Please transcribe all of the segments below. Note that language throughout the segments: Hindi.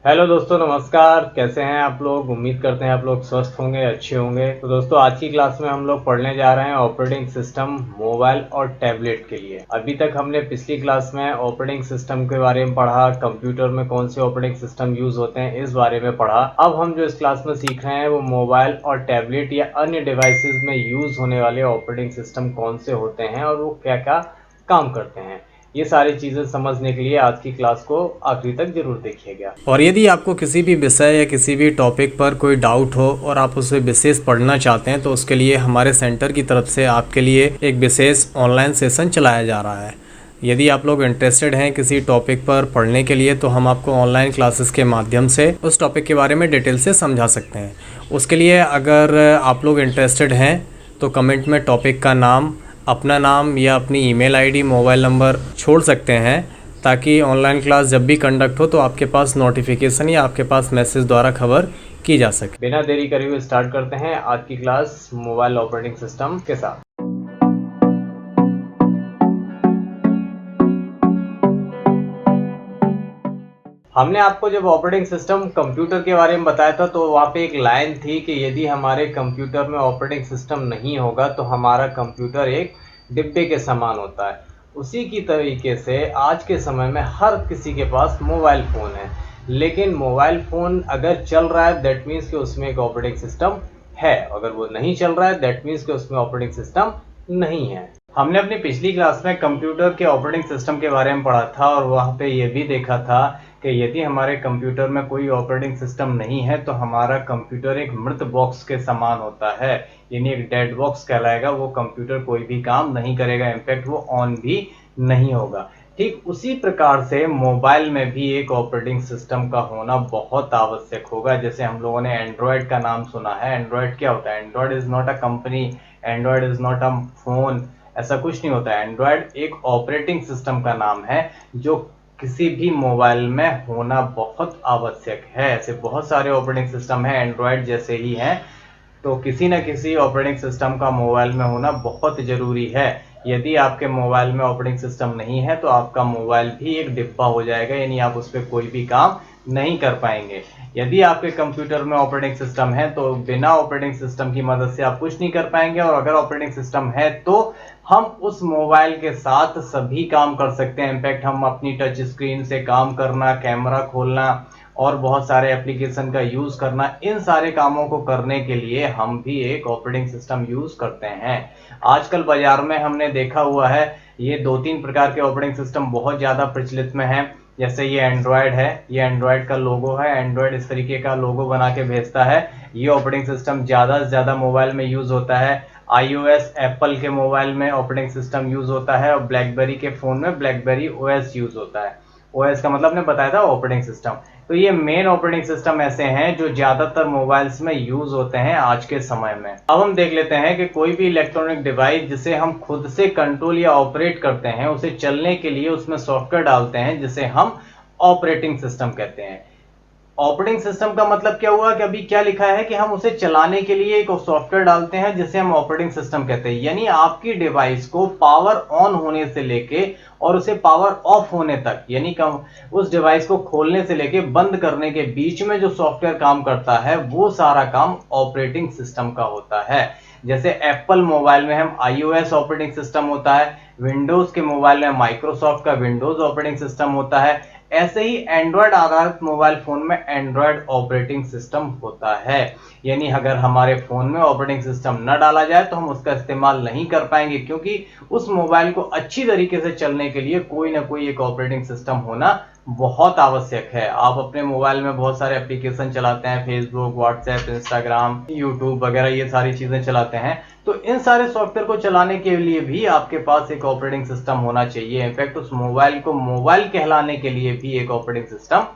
हेलो दोस्तों, नमस्कार। कैसे हैं आप लोग? उम्मीद करते हैं आप लोग स्वस्थ होंगे, अच्छे होंगे। तो दोस्तों, आज की क्लास में हम लोग पढ़ने जा रहे हैं ऑपरेटिंग सिस्टम मोबाइल और टैबलेट के लिए। अभी तक हमने पिछली क्लास में ऑपरेटिंग सिस्टम के बारे में पढ़ा, कंप्यूटर में कौन से ऑपरेटिंग सिस्टम यूज होते हैं इस बारे में पढ़ा। अब हम जो इस क्लास में सीख रहे हैं वो मोबाइल और टैबलेट या अन्य डिवाइसेस में यूज होने वाले ऑपरेटिंग सिस्टम कौन से होते हैं और वो क्या क्या काम करते हैं। ये सारी चीज़ें समझने के लिए आज की क्लास को आखिरी तक जरूर देखिएगा। और यदि आपको किसी भी विषय या किसी भी टॉपिक पर कोई डाउट हो और आप उसे विशेष पढ़ना चाहते हैं तो उसके लिए हमारे सेंटर की तरफ से आपके लिए एक विशेष ऑनलाइन सेशन चलाया जा रहा है। यदि आप लोग इंटरेस्टेड हैं किसी टॉपिक पर पढ़ने के लिए तो हम आपको ऑनलाइन क्लासेस के माध्यम से उस टॉपिक के बारे में डिटेल से समझा सकते हैं। उसके लिए अगर आप लोग इंटरेस्टेड हैं तो कमेंट में टॉपिक का नाम, अपना नाम या अपनी ईमेल आईडी, मोबाइल नंबर छोड़ सकते हैं ताकि ऑनलाइन क्लास जब भी कंडक्ट हो तो आपके पास नोटिफिकेशन या आपके पास मैसेज द्वारा खबर की जा सके। बिना देरी करे हुए स्टार्ट करते हैं आज की क्लास मोबाइल ऑपरेटिंग सिस्टम के साथ। हमने आपको जब ऑपरेटिंग सिस्टम कंप्यूटर के बारे में बताया था तो वहाँ पे एक लाइन थी कि यदि हमारे कंप्यूटर में ऑपरेटिंग सिस्टम नहीं होगा तो हमारा कंप्यूटर एक डिब्बे के समान होता है। उसी की तरीके से आज के समय में हर किसी के पास मोबाइल फ़ोन है, लेकिन मोबाइल फ़ोन अगर चल रहा है दैट मीन्स कि उसमें एक ऑपरेटिंग सिस्टम है, अगर वो नहीं चल रहा है दैट मीन्स कि उसमें ऑपरेटिंग सिस्टम नहीं है। हमने अपनी पिछली क्लास में कंप्यूटर के ऑपरेटिंग सिस्टम के बारे में पढ़ा था और वहाँ पे ये भी देखा था कि यदि हमारे कंप्यूटर में कोई ऑपरेटिंग सिस्टम नहीं है तो हमारा कंप्यूटर एक मृत बॉक्स के समान होता है, यानी एक डेड बॉक्स कहलाएगा। वो कंप्यूटर कोई भी काम नहीं करेगा, इनफैक्ट वो ऑन भी नहीं होगा। ठीक उसी प्रकार से मोबाइल में भी एक ऑपरेटिंग सिस्टम का होना बहुत आवश्यक होगा। जैसे हम लोगों ने एंड्रॉयड का नाम सुना है। एंड्रॉयड क्या होता है? Android is not a company, Android is not a phone, ऐसा कुछ नहीं होता है। एंड्रॉयड एक ऑपरेटिंग सिस्टम का नाम है जो किसी भी मोबाइल में होना बहुत आवश्यक है। ऐसे बहुत सारे ऑपरेटिंग सिस्टम हैं एंड्रॉयड जैसे ही हैं, तो किसी न किसी ऑपरेटिंग सिस्टम का मोबाइल में होना बहुत ज़रूरी है। यदि आपके मोबाइल में ऑपरेटिंग सिस्टम नहीं है तो आपका मोबाइल भी एक डिब्बा हो जाएगा, यानी आप उस पर कोई भी काम नहीं कर पाएंगे। यदि आपके कंप्यूटर में ऑपरेटिंग सिस्टम है तो बिना ऑपरेटिंग सिस्टम की मदद से आप कुछ नहीं कर पाएंगे, और अगर ऑपरेटिंग सिस्टम है तो हम उस मोबाइल के साथ सभी काम कर सकते हैं। इनफैक्ट हम अपनी टच स्क्रीन से काम करना, कैमरा खोलना और बहुत सारे एप्लीकेशन का यूज़ करना, इन सारे कामों को करने के लिए हम भी एक ऑपरेटिंग सिस्टम यूज़ करते हैं। आजकल बाजार में हमने देखा हुआ है ये 2-3 प्रकार के ऑपरेटिंग सिस्टम बहुत ज़्यादा प्रचलित में हैं। जैसे ये एंड्रॉयड है, ये एंड्रॉयड का लोगो है। एंड्रॉयड इस तरीके का लोगो बना के भेजता है। ये ऑपरेटिंग सिस्टम ज़्यादा से ज़्यादा मोबाइल में यूज़ होता है। iOS एप्पल के मोबाइल में ऑपरेटिंग सिस्टम यूज़ होता है और ब्लैकबेरी के फ़ोन में ब्लैकबेरी OS यूज़ होता है। OS का मतलब ने बताया था ऑपरेटिंग सिस्टम। तो ये मेन ऑपरेटिंग सिस्टम ऐसे हैं जो ज्यादातर मोबाइल्स में यूज होते हैं आज के समय में। अब हम देख लेते हैं कि कोई भी इलेक्ट्रॉनिक डिवाइस जिसे हम खुद से कंट्रोल या ऑपरेट करते हैं, उसे चलने के लिए उसमें सॉफ्टवेयर डालते हैं जिसे हम ऑपरेटिंग सिस्टम कहते हैं। ऑपरेटिंग सिस्टम का मतलब क्या हुआ कि अभी क्या लिखा है कि हम उसे चलाने के लिए एक सॉफ्टवेयर डालते हैं जिसे हम ऑपरेटिंग सिस्टम कहते हैं। यानी आपकी डिवाइस को पावर ऑन होने से लेके और उसे पावर ऑफ होने तक, यानी उस डिवाइस को खोलने से लेके बंद करने के बीच में जो सॉफ्टवेयर काम करता है वो सारा काम ऑपरेटिंग सिस्टम का होता है। जैसे एप्पल मोबाइल में हम iOS ऑपरेटिंग सिस्टम होता है, विंडोज के मोबाइल में माइक्रोसॉफ्ट का विंडोज ऑपरेटिंग सिस्टम होता है, ऐसे ही एंड्रॉयड आधारित मोबाइल फोन में एंड्रॉयड ऑपरेटिंग सिस्टम होता है। यानी अगर हमारे फोन में ऑपरेटिंग सिस्टम न डाला जाए तो हम उसका इस्तेमाल नहीं कर पाएंगे, क्योंकि उस मोबाइल को अच्छी तरीके से चलने के लिए कोई ना कोई एक ऑपरेटिंग सिस्टम होना बहुत आवश्यक है। आप अपने मोबाइल में बहुत सारे एप्लीकेशन चलाते हैं, फेसबुक, व्हाट्सएप, इंस्टाग्राम, यूट्यूब वगैरह ये सारी चीजें चलाते हैं, तो इन सारे सॉफ्टवेयर को चलाने के लिए भी आपके पास एक ऑपरेटिंग सिस्टम होना चाहिए। इनफैक्ट उस मोबाइल को मोबाइल कहलाने के लिए भी एक ऑपरेटिंग सिस्टम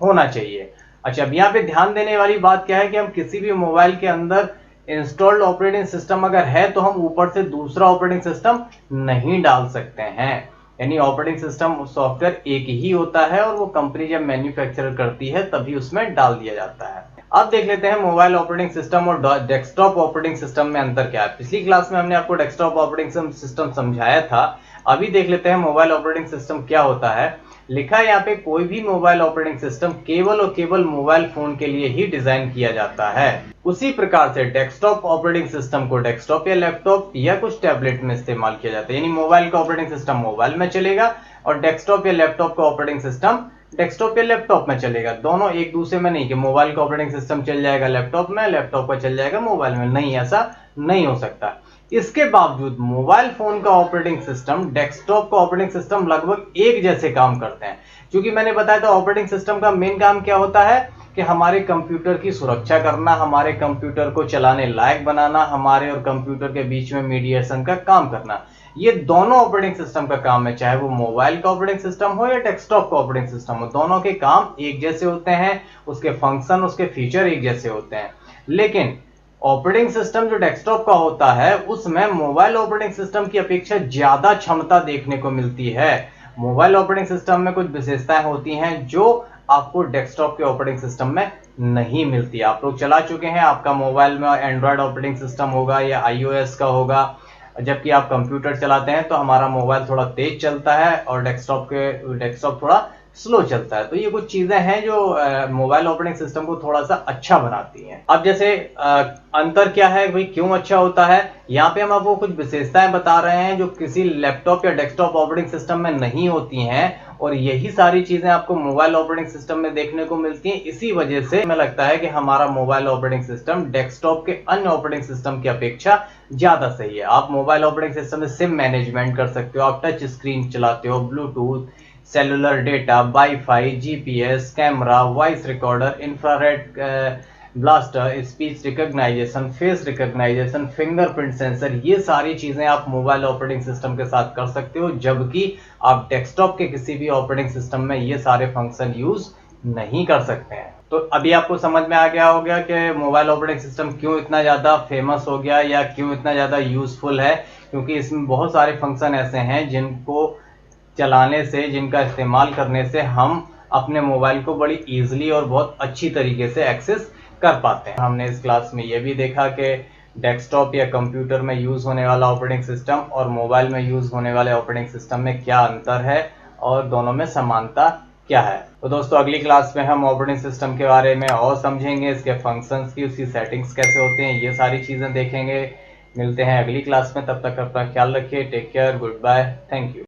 होना चाहिए। अच्छा, अब यहाँ पे ध्यान देने वाली बात क्या है कि हम किसी भी मोबाइल के अंदर इंस्टॉल्ड ऑपरेटिंग सिस्टम अगर है तो हम ऊपर से दूसरा ऑपरेटिंग सिस्टम नहीं डाल सकते हैं। यानी ऑपरेटिंग सिस्टम सॉफ्टवेयर एक ही होता है और वो कंपनी जब मैन्युफैक्चर करती है तभी उसमें डाल दिया जाता है। अब देख लेते हैं मोबाइल ऑपरेटिंग सिस्टम और डेस्कटॉप ऑपरेटिंग सिस्टम में अंतर क्या है। पिछली क्लास में हमने आपको डेस्कटॉप ऑपरेटिंग सिस्टम समझाया था। अभी देख लेते हैं मोबाइल ऑपरेटिंग सिस्टम क्या होता है। लिखा है यहाँ पे कोई भी मोबाइल ऑपरेटिंग सिस्टम केवल और केवल मोबाइल फोन के लिए ही डिजाइन किया जाता है। उसी प्रकार से डेस्कटॉप ऑपरेटिंग सिस्टम को डेस्कटॉप या लैपटॉप या कुछ टैबलेट में इस्तेमाल किया जाता है, यानी मोबाइल का ऑपरेटिंग सिस्टम मोबाइल में चलेगा और डेस्कटॉप या लैपटॉप का ऑपरेटिंग सिस्टम डेस्कटॉप या लैपटॉप में चलेगा। दोनों एक दूसरे में नहीं कि मोबाइल का ऑपरेटिंग सिस्टम चल जाएगा लैपटॉप में, लैपटॉप का चल जाएगा मोबाइल में, नहीं, ऐसा नहीं हो सकता। इसके बावजूद मोबाइल फोन का ऑपरेटिंग सिस्टम डेस्कटॉप का ऑपरेटिंग सिस्टम लगभग एक जैसे काम करते हैं। क्योंकि मैंने बताया था ऑपरेटिंग सिस्टम का मेन काम क्या होता है कि हमारे कंप्यूटर की सुरक्षा करना, हमारे कंप्यूटर को चलाने लायक बनाना, हमारे और कंप्यूटर के बीच में मीडिएशन का काम करना। ये दोनों ऑपरेटिंग सिस्टम का काम है, चाहे वो मोबाइल का ऑपरेटिंग सिस्टम हो या डेस्कटॉप का ऑपरेटिंग सिस्टम हो, दोनों के काम एक जैसे होते हैं, उसके फंक्शन, उसके फीचर एक जैसे होते हैं। लेकिन ऑपरेटिंग सिस्टम जो डेस्कटॉप का होता है उसमें मोबाइल ऑपरेटिंग सिस्टम की अपेक्षा ज्यादा क्षमता देखने को मिलती है। मोबाइल ऑपरेटिंग सिस्टम में कुछ विशेषताएं होती हैं जो आपको डेस्कटॉप के ऑपरेटिंग सिस्टम में नहीं मिलती। आप लोग चला चुके हैं, आपका मोबाइल में एंड्रॉयड ऑपरेटिंग सिस्टम होगा या iOS का होगा, जबकि आप कंप्यूटर चलाते हैं तो हमारा मोबाइल थोड़ा तेज चलता है और डेस्कटॉप थोड़ा स्लो चलता है। तो ये कुछ चीजें हैं जो मोबाइल ऑपरेटिंग सिस्टम को थोड़ा सा अच्छा बनाती हैं। अब जैसे अंतर क्या है भाई, क्यों अच्छा होता है, यहाँ पे हम आपको कुछ विशेषताएं बता रहे हैं जो किसी लैपटॉप या डेस्कटॉप ऑपरेटिंग सिस्टम में नहीं होती हैं, और यही सारी चीजें आपको मोबाइल ऑपरेटिंग सिस्टम में देखने को मिलती हैं। इसी वजह से हमें लगता है कि हमारा मोबाइल ऑपरेटिंग सिस्टम डेस्कटॉप के अन्य ऑपरेटिंग सिस्टम की अपेक्षा ज्यादा सही है। आप मोबाइल ऑपरेटिंग सिस्टम में सिम मैनेजमेंट कर सकते हो, आप टच स्क्रीन चलाते हो, Bluetooth, cellular data, wifi, GPS, camera, voice recorder, infrared blaster, speech recognition, face recognition, fingerprint sensor, ये सारी चीजें आप मोबाइल ऑपरेटिंग सिस्टम के साथ कर सकते हो, जबकि आप डेस्कटॉप के किसी भी ऑपरेटिंग सिस्टम में ये सारे फंक्शन यूज नहीं कर सकते हैं। तो अभी आपको समझ में आ गया होगा कि मोबाइल ऑपरेटिंग सिस्टम क्यों इतना ज्यादा फेमस हो गया या क्यों इतना ज्यादा यूजफुल है, क्योंकि इसमें बहुत सारे फंक्शन ऐसे हैं जिनको चलाने से, जिनका इस्तेमाल करने से हम अपने मोबाइल को बड़ी इजीली और बहुत अच्छी तरीके से एक्सेस कर पाते हैं। हमने इस क्लास में ये भी देखा कि डेस्कटॉप या कंप्यूटर में यूज होने वाला ऑपरेटिंग सिस्टम और मोबाइल में यूज होने वाले ऑपरेटिंग सिस्टम में क्या अंतर है और दोनों में समानता क्या है। तो दोस्तों अगली क्लास में हम ऑपरेटिंग सिस्टम के बारे में और समझेंगे, इसके फंक्शंस की, उसकी सेटिंग्स कैसे होते हैं, ये सारी चीजें देखेंगे। मिलते हैं अगली क्लास में, तब तक अपना ख्याल रखिए। Take care, goodbye, thank you.